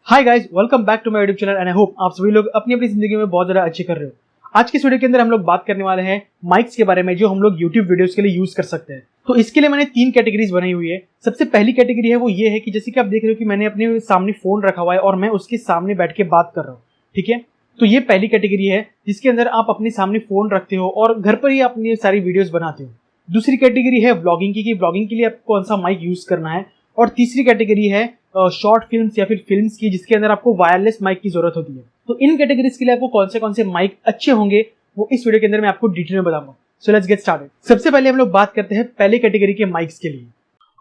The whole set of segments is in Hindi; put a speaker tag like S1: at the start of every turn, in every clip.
S1: Hi guys, welcome back to my YouTube channel and I hope आप सभी लोग अपनी अपनी जिंदगी में बहुत ज्यादा अच्छे कर रहे हो। आज के वीडियो के अंदर हम लोग बात करने वाले हैं माइक्स के बारे में जो हम लोग यूट्यूब वीडियोस के लिए यूज कर सकते हैं। तो इसके लिए मैंने 3 कैटेगरीज बनाई हुई है। सबसे पहली कैटेगरी है वो ये है कि जैसे कि आप देख रहे हो कि मैंने अपने सामने फोन रखा हुआ है और मैं उसके सामने बैठ के बात कर रहा हूँ। ठीक है, तो ये पहली कैटेगरी है जिसके अंदर आप अपने सामने फोन रखते हो और घर पर ही अपनी सारी वीडियोस बनाते हो। दूसरी कैटेगरी है व्लॉगिंग की, व्लॉगिंग के लिए आपको कौन सा माइक यूज करना है। और तीसरी कैटेगरी है शॉर्ट फिल्म्स या फिर फिल्म्स की, जिसके अंदर आपको वायरलेस माइक की जरूरत होती है। तो इन कैटेगरीज के लिए आपको कौन से माइक अच्छे होंगे वो इस वीडियो के अंदर मैं आपको डिटेल में बताऊंगा। So let's get started. सबसे पहले हम लोग बात करते हैं पहले कैटेगरी के माइक्स के लिए।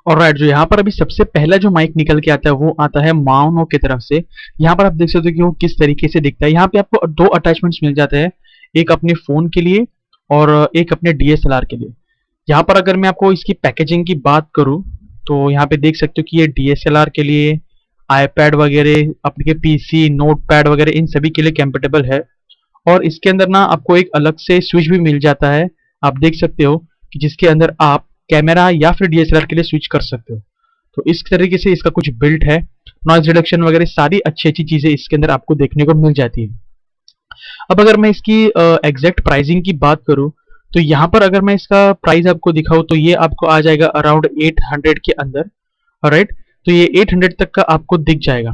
S2: ऑलराइट, जो यहाँ पर अभी सबसे पहला जो माइक निकल के आता है वो आता है माउनो की तरफ से। यहाँ पर आप देख सकते हो कि वो किस तरीके से दिखता है। यहाँ पे आपको 2 अटैचमेंट्स मिल जाते हैं, एक अपने फोन के लिए और एक अपने डीएसएलआर के लिए। यहाँ पर अगर मैं आपको इसकी पैकेजिंग की बात करूँ तो यहाँ पे देख सकते हो कि ये डीएसएलआर के लिए, आईपैड वगैरह, अपने पीसी, नोटपैड वगैरह इन सभी के लिए कंपेटेबल है। और इसके अंदर ना आपको एक अलग से स्विच भी मिल जाता है, आप देख सकते हो कि जिसके अंदर आप कैमरा या फिर डीएसएलआर के लिए स्विच कर सकते हो। तो इस तरीके से इसका कुछ बिल्ट है। नॉइज रिडक्शन वगैरह सारी अच्छी अच्छी चीजें इसके अंदर आपको देखने को मिल जाती है। अब अगर मैं इसकी एग्जैक्ट प्राइसिंग की बात करूं तो यहाँ पर अगर मैं इसका प्राइस आपको दिखाऊं तो ये आपको आ जाएगा अराउंड 800 के अंदर। राइट, तो ये 800 तक का आपको दिख जाएगा।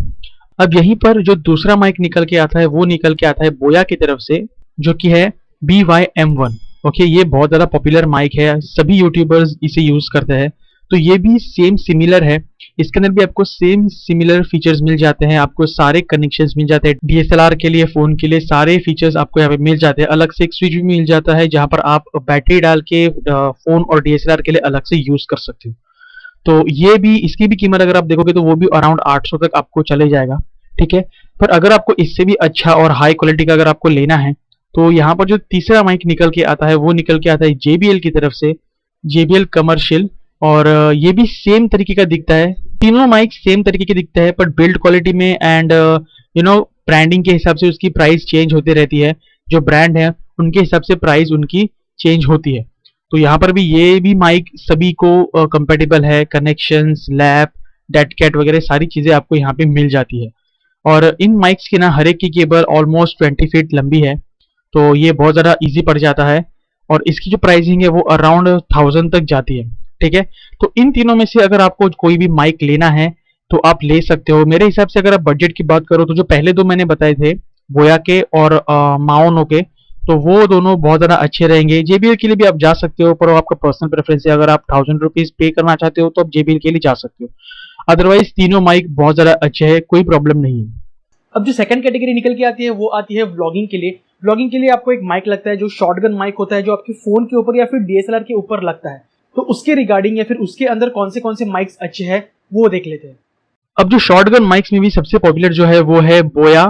S2: अब यहीं पर जो दूसरा माइक निकल के आता है वो निकल के आता है बोया की तरफ से, जो कि है BYM1। ओके, ये बहुत ज़्यादा पॉपुलर माइक है, सभी यूट्यूबर्स इसे यूज करते हैं। तो ये भी सेम सिमिलर है, इसके अंदर भी आपको सेम सिमिलर फीचर्स मिल जाते हैं, आपको सारे कनेक्शंस मिल जाते हैं, डीएसएलआर के लिए, फोन के लिए सारे फीचर्स आपको यहाँ पे मिल जाते हैं। अलग से एक स्विच भी मिल जाता है जहाँ पर आप बैटरी डाल के फोन और डीएसएलआर के लिए अलग से यूज कर सकते हो। तो ये भी, इसकी भी कीमत अगर आप देखोगे तो वो भी अराउंड 800 तक आपको चले जाएगा। ठीक है, पर अगर आपको इससे भी अच्छा और हाई क्वालिटी का अगर आपको लेना है तो यहाँ पर जो तीसरा माइक निकल के आता है वो निकल के आता है JBL की तरफ से, JBL कमर्शियल। और ये भी सेम तरीके का दिखता है, तीनों माइक सेम तरीके के दिखता है, पर बिल्ड क्वालिटी में एंड ब्रांडिंग के हिसाब से उसकी प्राइस चेंज होती रहती है। जो ब्रांड है उनके हिसाब से प्राइस उनकी चेंज होती है। तो यहाँ पर भी ये भी माइक सभी को कंपेटेबल है, कनेक्शंस, लैप, डेड कैट वगैरह सारी चीजें आपको यहाँ पे मिल जाती है। और इन माइक्स की ना हर एक की केबल ऑलमोस्ट 20 फीट लंबी है, तो ये बहुत ज़्यादा इजी पड़ जाता है। और इसकी जो प्राइसिंग है वो अराउंड 1000 तक जाती है। ठीक है, तो इन तीनों में से अगर आपको कोई भी माइक लेना है तो आप ले सकते हो। मेरे हिसाब से अगर आप बजट की बात करो तो जो पहले 2 मैंने बताए थे, बोया के और माओनो के, तो वो दोनों बहुत ज़्यादा अच्छे रहेंगे। JBL के लिए भी आप जा सकते हो, पर वो आपका पर्सनल प्रेफरेंस है। अगर आप 1000 रुपीज़ पे करना चाहते हो तो आप JBL के लिए जा सकते हो। अदरवाइज तीनों माइक बहुत ज़्यादा अच्छे हैं, कोई प्रॉब्लम नहीं है।
S1: अब जो सेकंड कैटेगरी निकल के आती है वो आती है व्लॉगिंग के लिए। व्लॉगिंग के लिए आपको एक माइक लगता है जो शॉटगन माइक होता है, जो आपके फोन के ऊपर या फिर डीएसएलआर के ऊपर लगता है। तो उसके रिगार्डिंग या फिर उसके अंदर कौन से माइक्स अच्छे हैं वो देख लेते हैं।
S2: अब जो शॉटगन माइक्स में भी सबसे पॉपुलर जो है वो है बोया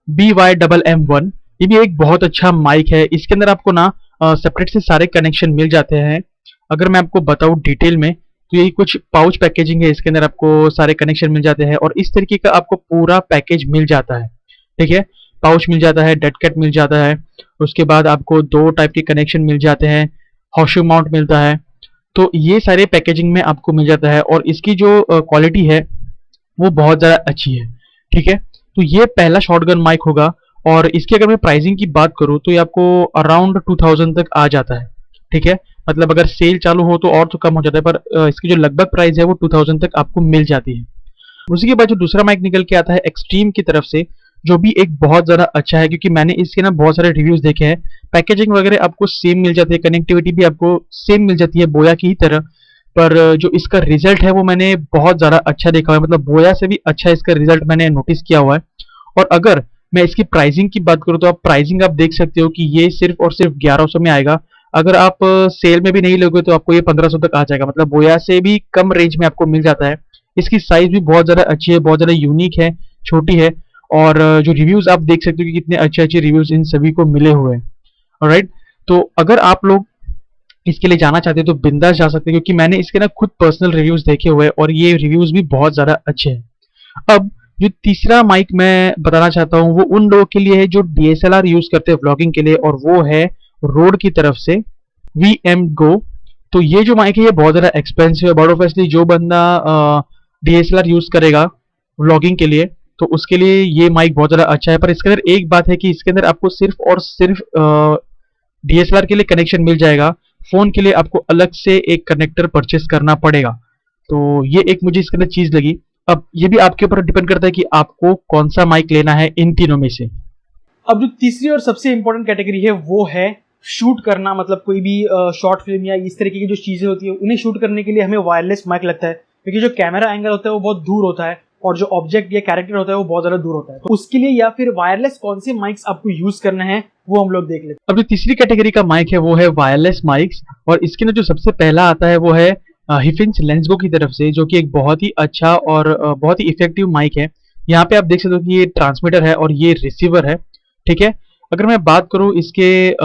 S2: BYM1। ये भी एक बहुत अच्छा माइक है। इसके अंदर आपको ना सेपरेट से सारे कनेक्शन मिल जाते हैं। अगर मैं आपको बताऊं डिटेल में तो ये कुछ पाउच पैकेजिंग है, इसके अंदर आपको सारे कनेक्शन मिल जाते हैं और इस तरीके का आपको पूरा पैकेज मिल जाता है। ठीक है, पाउच मिल जाता है, डेड कैट मिल जाता है, उसके बाद आपको 2 टाइप के कनेक्शन मिल जाते हैं, हॉर्सशू माउंट मिलता है। तो ये सारे पैकेजिंग में आपको मिल जाता है और इसकी जो क्वालिटी है वो बहुत ज़्यादा अच्छी है। ठीक है, तो ये पहला शॉटगन माइक होगा। और इसकी अगर मैं प्राइसिंग की बात करूँ तो ये आपको अराउंड 2000 तक आ जाता है। ठीक है, मतलब अगर सेल चालू हो तो और तो कम हो जाता है, पर इसकी जो लगभग प्राइस है वो 2000 तक आपको मिल जाती है। उसी के बाद जो दूसरा माइक निकल के आता है एक्सट्रीम की तरफ से, जो भी एक बहुत ज़्यादा अच्छा है, क्योंकि मैंने इसके ना बहुत सारे रिव्यूज देखे हैं। पैकेजिंग वगैरह आपको सेम मिल जाती है, कनेक्टिविटी भी आपको सेम मिल जाती है बोया की ही तरह, पर जो इसका रिजल्ट है वो मैंने बहुत ज़्यादा अच्छा देखा हुआ है, मतलब बोया से भी अच्छा इसका रिजल्ट मैंने नोटिस किया हुआ है। और अगर मैं इसकी प्राइसिंग की बात करूँ तो आप प्राइसिंग आप देख सकते हो कि ये सिर्फ और सिर्फ 1100 में आएगा। अगर आप सेल में भी नहीं लोगे तो आपको ये 1500 तक आ जाएगा, मतलब बोया से भी कम रेंज में आपको मिल जाता है। इसकी साइज भी बहुत ज़्यादा अच्छी है, बहुत ज़्यादा यूनिक है, छोटी है। और जो रिव्यूज़ आप देख सकते हो कि कितने अच्छे अच्छे रिव्यूज़ इन सभी को मिले हुए हैं। ऑलराइट, तो अगर आप लोग इसके लिए जाना चाहते हो तो बिंदास जा सकते हैं, क्योंकि मैंने इसके ना खुद पर्सनल रिव्यूज़ देखे हुए हैं और ये रिव्यूज़ भी बहुत ज़्यादा अच्छे हैं। अब जो तीसरा माइक मैं बताना चाहता हूँ वो उन लोगों के लिए है जो DSLR यूज़ करते हैं व्लॉगिंग के लिए, और वो है रोड की तरफ से VM Go। तो ये जो माइक है ये बहुत ज़्यादा एक्सपेंसिव है, बट ऑब्वियसली जो बंदा DSLR यूज़ करेगा व्लॉगिंग के लिए तो उसके लिए ये माइक बहुत ज़्यादा अच्छा है। पर इसके अंदर एक बात है कि इसके अंदर आपको सिर्फ और सिर्फ डीएसएलआर के लिए कनेक्शन मिल जाएगा। फ़ोन के लिए आपको अलग से एक कनेक्टर परचेस करना पड़ेगा। तो ये एक मुझे इसके अंदर चीज़ लगी। अब ये भी आपके ऊपर डिपेंड करता है कि आपको कौन-सा माइक लेना है इन तीनों में से।
S1: अब जो तीसरी और सबसे इंपॉर्टेंट कैटेगरी है वो है शूट करना, मतलब कोई भी शॉर्ट फिल्म या इस तरीके की जो चीज़ें होती है उन्हें शूट करने के लिए हमें वायरलेस माइक लगता है, क्योंकि जो कैमरा एंगल होता है वो बहुत दूर होता है और जो ऑब्जेक्ट या कैरेक्टर होता है वो बहुत ज़्यादा दूर होता है। तो उसके लिए या फिर वायरलेस कौन से माइक्स आपको यूज़ करना है वो हम लोग देख लेते हैं।
S2: अब जो तीसरी कैटेगरी का माइक है वो है वायरलेस माइक्स, और इसके अंदर जो सबसे पहला आता है वो है हिफिन्स लेंसगो की तरफ से, जो कि एक बहुत ही अच्छा और बहुत ही इफेक्टिव माइक है। यहाँ पे आप देख सकते हो कि ये ट्रांसमीटर है और ये रिसीवर है, ठीक है। अगर मैं बात करूँ इसके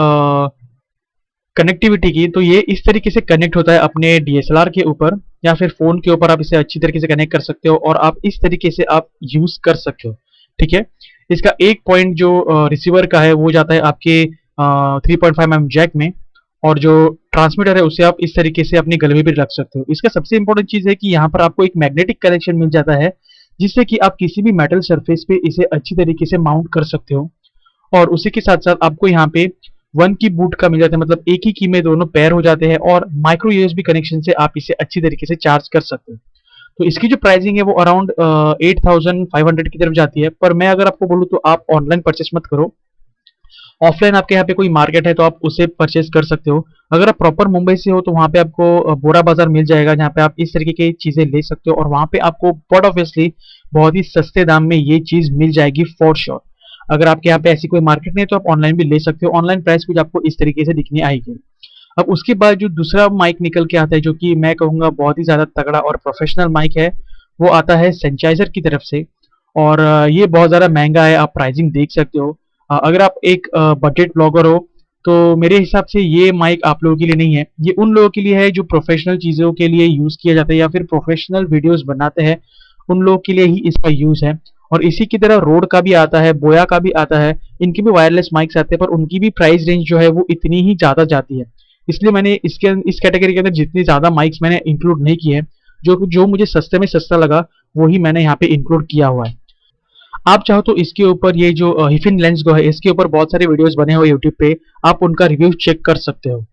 S2: कनेक्टिविटी की, तो ये इस तरीके से कनेक्ट होता है अपने डीएसएलआर के ऊपर या फिर फ़ोन के ऊपर। आप इसे अच्छी तरीके से कनेक्ट कर सकते हो और आप इस तरीके से आप यूज़ कर सकते हो, ठीक है। इसका एक पॉइंट जो रिसीवर का है वो जाता है आपके 3.5 mm जैक में, और जो ट्रांसमीटर है उसे आप इस तरीके से अपने गले में भी रख सकते हो। इसका सबसे इंपॉर्टेंट चीज़ है कि यहाँ पर आपको एक मैग्नेटिक कनेक्शन मिल जाता है, जिससे कि आप किसी भी मेटल सरफेस पे इसे अच्छी तरीके से माउंट कर सकते हो। और उसी के साथ-साथ आपको यहाँ पे 1 की बूट का मिल जाता है, मतलब एक ही की में दोनों पेयर हो जाते हैं, और माइक्रो यूएसबी कनेक्शन से आप इसे अच्छी तरीके से चार्ज कर सकते हो। तो इसकी जो प्राइसिंग है वो अराउंड 8500 की तरफ जाती है। पर मैं अगर आपको बोलूँ तो आप ऑनलाइन परचेस मत करो। ऑफलाइन आपके यहाँ पे कोई मार्केट है तो आप उसे परचेस कर सकते हो। अगर आप प्रॉपर मुंबई से हो तो वहाँ पे आपको बोरा बाजार मिल जाएगा, जहाँ पे आप इस तरीके की चीज़ें ले सकते हो, और वहाँ पे आपको बट ऑब्वियसली बहुत ही सस्ते दाम में ये चीज़ मिल जाएगी फॉर श्योर। अगर आपके यहाँ पे ऐसी कोई मार्केट नहीं है तो आप ऑनलाइन भी ले सकते हो। ऑनलाइन प्राइस कुछ आपको इस तरीके से दिखनी आएगी। अब उसके बाद जो दूसरा माइक निकल के आता है, जो कि मैं कहूँगा बहुत ही ज़्यादा तगड़ा और प्रोफेशनल माइक है, वो आता है सेंचाइज़र की तरफ से। और ये बहुत ज़्यादा महँगा है, आप प्राइसिंग देख सकते हो। अगर आप एक बजट ब्लॉगर हो तो मेरे हिसाब से ये माइक आप लोगों के लिए नहीं है। ये उन लोगों के लिए है जो प्रोफेशनल चीज़ों के लिए यूज़ किया जाता है या फिर प्रोफेशनल वीडियोज़ बनाते हैं, उन लोगों के लिए ही इसका यूज़ है। और इसी की तरह रोड का भी आता है, बोया का भी आता है, इनके भी वायरलेस माइक्स आते हैं, पर उनकी भी प्राइस रेंज जो है वो इतनी ही ज़्यादा जाती है। इसलिए मैंने इस कैटेगरी के अंदर जितनी ज़्यादा माइक्स मैंने इंक्लूड नहीं किए हैं, जो मुझे सस्ते में सस्ता लगा वो ही मैंने यहाँ पे इंक्लूड किया हुआ है। आप चाहो तो इसके ऊपर ये जो हिफिन लेंसगो है, इसके ऊपर बहुत सारे वीडियोस बने हुए यूट्यूब पे, आप उनका रिव्यू चेक कर सकते हो।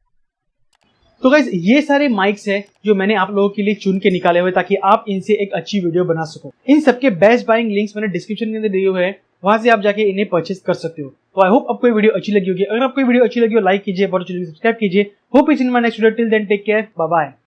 S1: तो गाइस ये सारे माइक्स हैं जो मैंने आप लोगों के लिए चुन के निकाले हुए ताकि आप इनसे एक अच्छी वीडियो बना सको। इन सबके बेस्ट बाइंग लिंक्स मैंने डिस्क्रिप्शन के अंदर दिए हुए हैं, वहां से आप जाके इन्हें परचेस कर सकते हो। तो आई होप आपको ये वीडियो अच्छी लगी होगी। अगर आपको ये वीडियो अच्छी लगी हो लाइक कीजिए, सब्सक्राइब कीजिए। Hope is in my next video. Till then take care, bye bye.